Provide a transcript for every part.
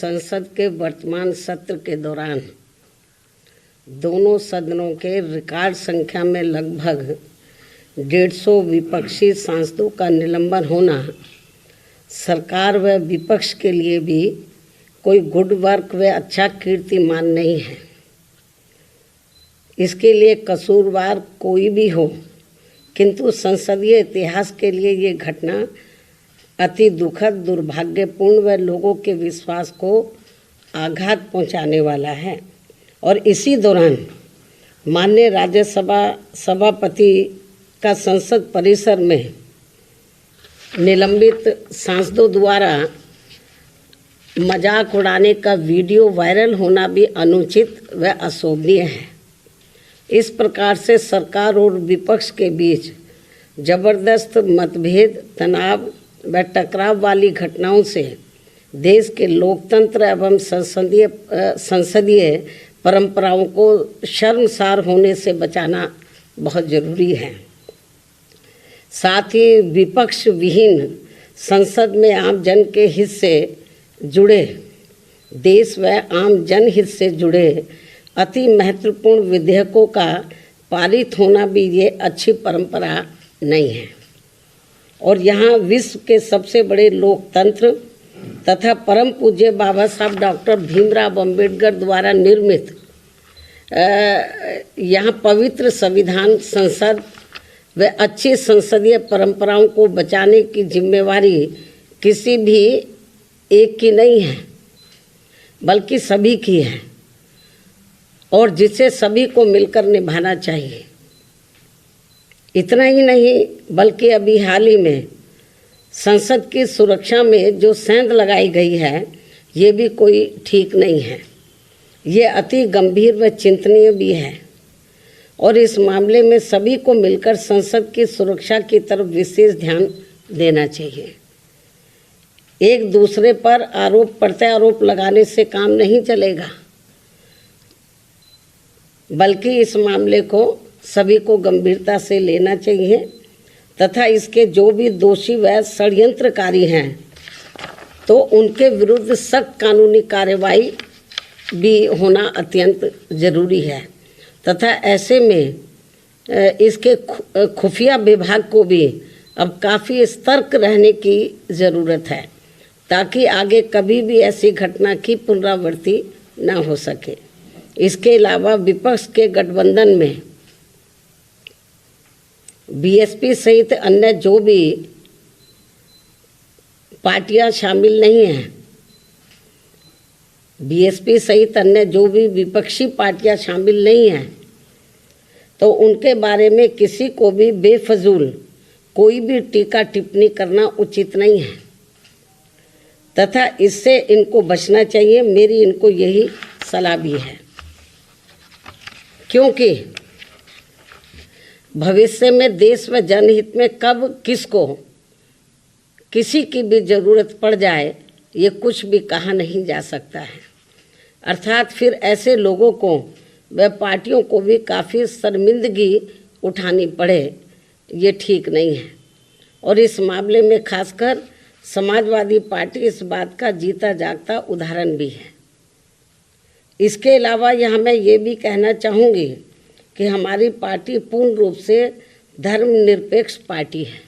संसद के वर्तमान सत्र के दौरान दोनों सदनों के रिकॉर्ड संख्या में लगभग 150 विपक्षी सांसदों का निलंबन होना सरकार व विपक्ष के लिए भी कोई गुड वर्क व अच्छा कीर्तिमान नहीं है। इसके लिए कसूरवार कोई भी हो, किंतु संसदीय इतिहास के लिए ये घटना अति दुखद, दुर्भाग्यपूर्ण व लोगों के विश्वास को आघात पहुंचाने वाला है। और इसी दौरान माननीय राज्यसभा सभापति का संसद परिसर में निलंबित सांसदों द्वारा मजाक उड़ाने का वीडियो वायरल होना भी अनुचित व अशोभनीय है। इस प्रकार से सरकार और विपक्ष के बीच जबरदस्त मतभेद, तनाव व टकराव वाली घटनाओं से देश के लोकतंत्र एवं संसदीय परंपराओं को शर्मसार होने से बचाना बहुत जरूरी है। साथ ही विपक्ष विहीन संसद में आम जन के हित से जुड़े, देश व आम जनहित से जुड़े अति महत्वपूर्ण विधेयकों का पारित होना भी ये अच्छी परंपरा नहीं है। और यहाँ विश्व के सबसे बड़े लोकतंत्र तथा परम पूज्य बाबा साहब डॉक्टर भीमराव अंबेडकर द्वारा निर्मित यहाँ पवित्र संविधान, संसद व अच्छी संसदीय परंपराओं को बचाने की जिम्मेवारी किसी भी एक की नहीं है, बल्कि सभी की है और जिसे सभी को मिलकर निभाना चाहिए। इतना ही नहीं, बल्कि अभी हाल ही में संसद की सुरक्षा में जो सेंध लगाई गई है, ये भी कोई ठीक नहीं है। ये अति गंभीर व चिंतनीय भी है और इस मामले में सभी को मिलकर संसद की सुरक्षा की तरफ विशेष ध्यान देना चाहिए। एक दूसरे पर आरोप प्रत्यारोप लगाने से काम नहीं चलेगा, बल्कि इस मामले को सभी को गंभीरता से लेना चाहिए तथा इसके जो भी दोषी व षड्यंत्रकारी हैं तो उनके विरुद्ध सख्त कानूनी कार्रवाई भी होना अत्यंत जरूरी है तथा ऐसे में इसके खुफिया विभाग को भी अब काफ़ी सतर्क रहने की ज़रूरत है ताकि आगे कभी भी ऐसी घटना की पुनरावृत्ति न हो सके। इसके अलावा विपक्ष के गठबंधन में बीएसपी सहित अन्य जो भी पार्टियां शामिल नहीं हैं, बीएसपी सहित अन्य जो भी विपक्षी पार्टियां शामिल नहीं हैं, तो उनके बारे में किसी को भी बेफजूल कोई भी टीका टिप्पणी करना उचित नहीं है तथा इससे इनको बचना चाहिए। मेरी इनको यही सलाह भी है, क्योंकि भविष्य में देश व जनहित में कब किसको किसी की भी ज़रूरत पड़ जाए, ये कुछ भी कहा नहीं जा सकता है। अर्थात फिर ऐसे लोगों को व पार्टियों को भी काफ़ी शर्मिंदगी उठानी पड़े, ये ठीक नहीं है। और इस मामले में खासकर समाजवादी पार्टी इस बात का जीता जागता उदाहरण भी है। इसके अलावा यहाँ मैं ये भी कहना चाहूँगी कि हमारी पार्टी पूर्ण रूप से धर्मनिरपेक्ष पार्टी है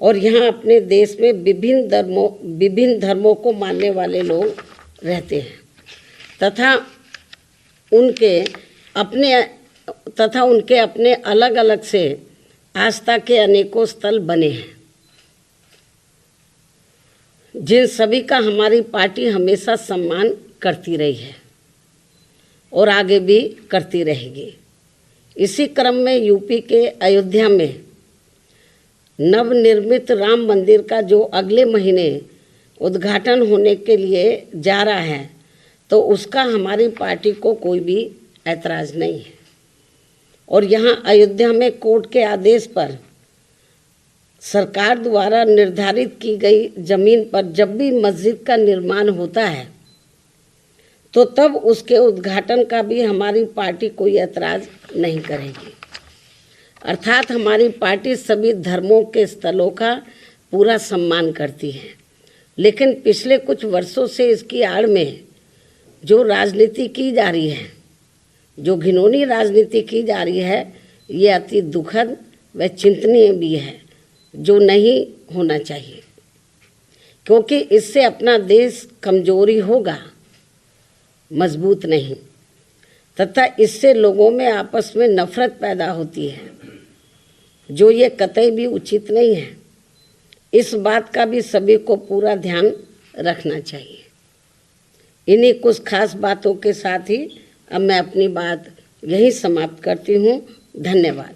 और यहाँ अपने देश में विभिन्न धर्मों को मानने वाले लोग रहते हैं तथा उनके अपने अलग अलग से आस्था के अनेकों स्थल बने हैं, जिन सभी का हमारी पार्टी हमेशा सम्मान करती रही है और आगे भी करती रहेगी। इसी क्रम में यूपी के अयोध्या में नवनिर्मित राम मंदिर का जो अगले महीने उद्घाटन होने के लिए जा रहा है, तो उसका हमारी पार्टी को कोई भी ऐतराज़ नहीं है। और यहाँ अयोध्या में कोर्ट के आदेश पर सरकार द्वारा निर्धारित की गई जमीन पर जब भी मस्जिद का निर्माण होता है, तो तब उसके उद्घाटन का भी हमारी पार्टी कोई ऐतराज़ नहीं करेगी। अर्थात हमारी पार्टी सभी धर्मों के स्थलों का पूरा सम्मान करती है लेकिन पिछले कुछ वर्षों से इसकी आड़ में जो राजनीति की जा रही है, जो घिनौनी राजनीति की जा रही है, ये अति दुखद व चिंतनीय भी है, जो नहीं होना चाहिए, क्योंकि इससे अपना देश कमजोरी होगा, मजबूत नहीं, तथा इससे लोगों में आपस में नफरत पैदा होती है, जो ये कतई भी उचित नहीं है। इस बात का भी सभी को पूरा ध्यान रखना चाहिए। इन्हीं कुछ खास बातों के साथ ही अब मैं अपनी बात यही समाप्त करती हूँ। धन्यवाद।